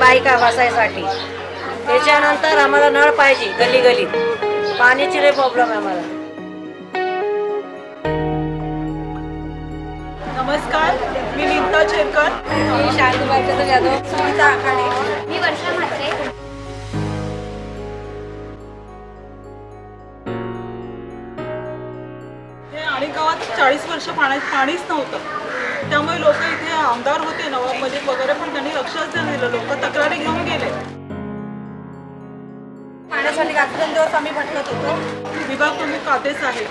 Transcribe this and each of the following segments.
बायका बसायसाठी। त्याच्यानंतर आम्हाला नळ पाहिजे गल्ली गल्लीत, पाण्याची लय प्रॉब्लेम आहे आम्हाला। नमस्कार, मी नीता चेरकर, मी शांतीबाई जाधव, सुनीता आखाडे, मी वर्षा म्हात्रे। आणि गावात 40 वर्ष पाणीच नव्हतं, त्यामुळे लोक इथे आमदार होते नवाब मलिक वगैरे, पण त्यांनी लक्षच नाही दिलं। लोक तक्रारी घेऊन गेले। पाण्यासाठी रात्रंदिवस आम्ही भटकत होतो। विभाग प्रमुख कातेच आहे,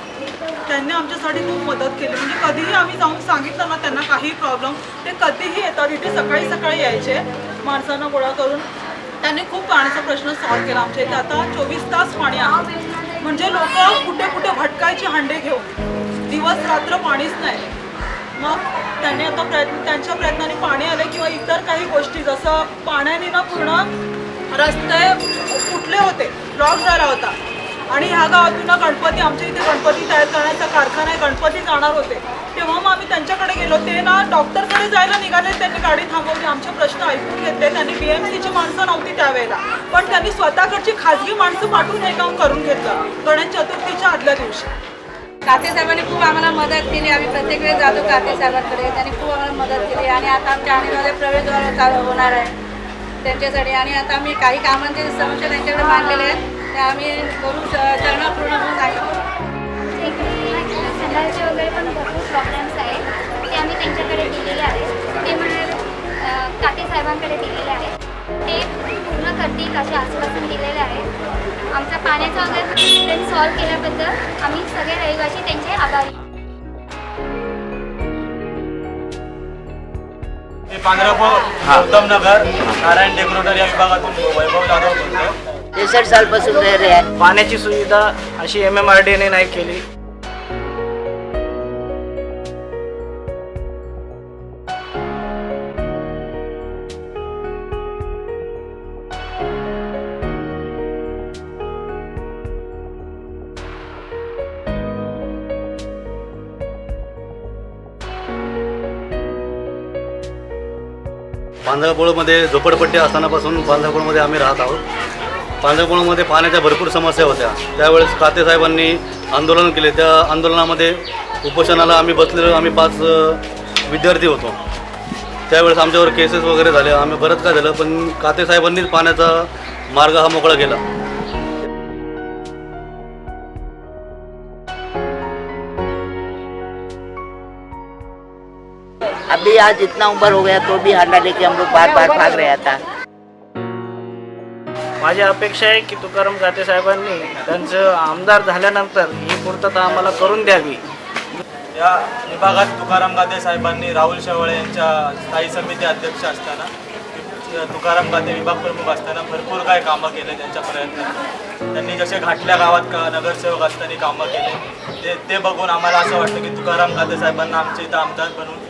त्यांनी आमच्यासाठी खूप मदत केली। म्हणजे कधीही आम्ही जाऊन सांगितलं ना त्यांना काही प्रॉब्लेम, ते कधीही येतात इथे, सकाळी सकाळी यायचे माणसांना गोळा करून। त्यांनी खूप पाण्याचा प्रश्न सॉल्व्ह केला आमच्या इथे। आता 24 तास पाणी आहे, म्हणजे लोक कुठे कुठे भटकायचे हांडे घेऊन, दिवस रात्र पाणीच नाही। मग त्यांनी आता त्यांच्या प्रयत्नाने पाणी आले, किंवा इतर काही गोष्टी, जसं पाण्याने ना पूर्ण रस्ते फुटले होते, ब्लॉक झाला होता। आणि ह्या गावातून गणपती, आमच्या इथे गणपती तयार करण्याचा कारखाना आहे, गणपती जाणार होते, तेव्हा मग आम्ही त्यांच्याकडे गेलो। ते ना डॉक्टरकडे जायला निघाले, त्यांनी गाडी थांबवली, आमचे प्रश्न ऐकून घेतले। त्यांनी BMCची माणसं नव्हती त्यावेळेला, पण त्यांनी स्वतःकडची खाजगी माणसं पाठवून हे काम करून घेतलं गणेश चतुर्थीच्या आदल्या दिवशी। काते साहेबांनी खूप आम्हाला मदत केली। आम्ही प्रत्येक वेळेस जातो काते साहेबांकडे, त्यांनी खूप आम्हाला मदत केली। आणि आता आमच्या आणीमध्ये प्रवेशद्वार चालू होणार आहे त्यांच्यासाठी। आणि आता आम्ही काही कामांचे समस्या त्यांच्याकडे मांडलेले आहेत, ते आम्ही करू करणं पूर्ण म्हणून सांगितलं। संडासचे वगैरे पण भरपूर प्रॉब्लेम्स आहेत, ते आम्ही त्यांच्याकडे दिलेले आहेत। ते म्हणाले काते साहेबांकडे दिलेले आहेत, ते पूर्ण करतील असे आश्वासन दिलेले आहे। आमचा पाण्याचा वगैरे प्रॉब्लेम सॉल्व्ह केल्याबद्दल आम्ही सगळे रहिवासी त्यांचे आभारी। उत्तम नगर नारायण डेकोरेटर या विभागातून वैभव जाधव बोलतो। 63 सालपासून रह आहे। पाण्याची सुविधा अशी MMRDA नाही केली। पांढरपुळमध्ये झोपडपट्टी असतानापासून पांढरपुळमध्ये आम्ही राहत आहोत। पांढरपुळमध्ये पाण्याच्या भरपूर समस्या होत्या, त्यावेळेस काते साहेबांनी आंदोलन केले। त्या आंदोलनामध्ये उपोषणाला आम्ही बसलेलो, आम्ही 5 विद्यार्थी होतो। त्यावेळेस आमच्यावर केसेस वगैरे झाले, आम्ही बरंच काय झालं, पण काते साहेबांनीच पाण्याचा मार्ग हा मोकळा केला। अभी आज इतना उम्र हो गया तो भी हांडा लेके हम लोग बार बार भाग रहा था। माझी अपेक्षा आहे की तुकाराम काते साहेबांनी त्यांचं आमदार झाल्यानंतर ही पूर्तता आम्हाला करून द्यावी। या विभागात तुकाराम काते साहेबांनी राहुल शेवाळे यांच्या स्थायी समिती अध्यक्ष असताना, तुकाराम काते विभाग प्रमुख असताना भरपूर काय कामं केले त्यांच्या प्रयत्नात। त्यांनी जसे घाटल्या गावात नगरसेवक असताना कामं केले, ते बघून आम्हाला असं वाटतं की तुकाराम काते साहेबांना आमच्या इथं आमदार बनवून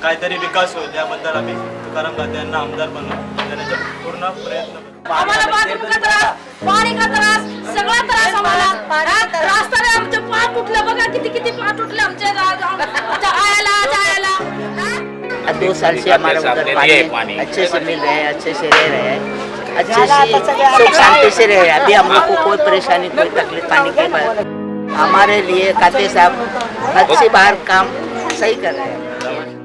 काहीतरी विकास होईल, त्याबद्दल आम्ही तुकाराम काते यांना आमदार बनवून देण्याचा पूर्ण प्रयत्न करू। आम्हाला बाथरूमचा त्रास, पाणीचा त्रास, सगळा त्रास आम्हाला। रस्त्याने आमचे पाय तुटले, बघा किती किती पाय तुटले आमचे जायला। 2 साल से हमारा उधर पानी अच्छे से मिल रहे हैं, अच्छे से रह रहे हैं, अच्छे से सुख शांति से रह रहे हैं। अभी हम लोग को कोई परेशानी, कोई तकलीफ पानी के बाद हमारे लिए काते साहब हद से बाहर काम सही कर रहे हैं।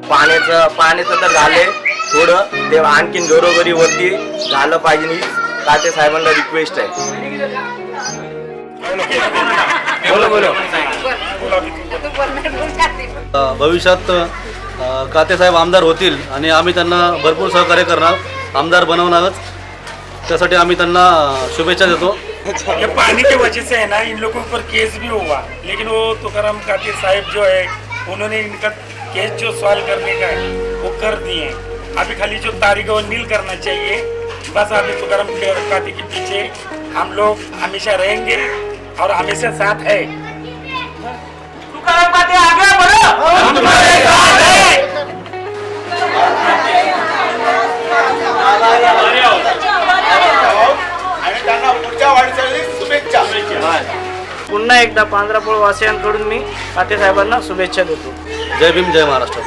पाण्याचं तर झाले थोडं, ते आणखीन घरोघरी वरती झालं पाहिजे ही काते साहेबांना रिक्वेस्ट आहे। भविष्यात काते साहेब आमदार होतील आणि आम्ही त्यांना भरपूर सहकार्य करणार, आमदार बनवणारच। त्यासाठी आम्ही त्यांना शुभेच्छा देतो। ये पानी की वजह से है ना, इन लोगों पर केस भी हुआ, लेकिन वो तुकाराम काते साहब जो है उन्होंने इनका केस जो सॉल्व करने का है वो कर दिए। अभी खाली जो तारीख है वो नील करना चाहिए बस। अभी तुकाराम काते के पीछे हम लोग हमेशा रहेंगे और हमेशा साथ है। तुकाराम काते आगे बढ़ो, हम तुम्हारे साथ हैं। पुन्हा एकदा पांढरपुळ वासियांकडून मी काते साहेबांना शुभेच्छा देतो। जय भीम, जय महाराष्ट्र।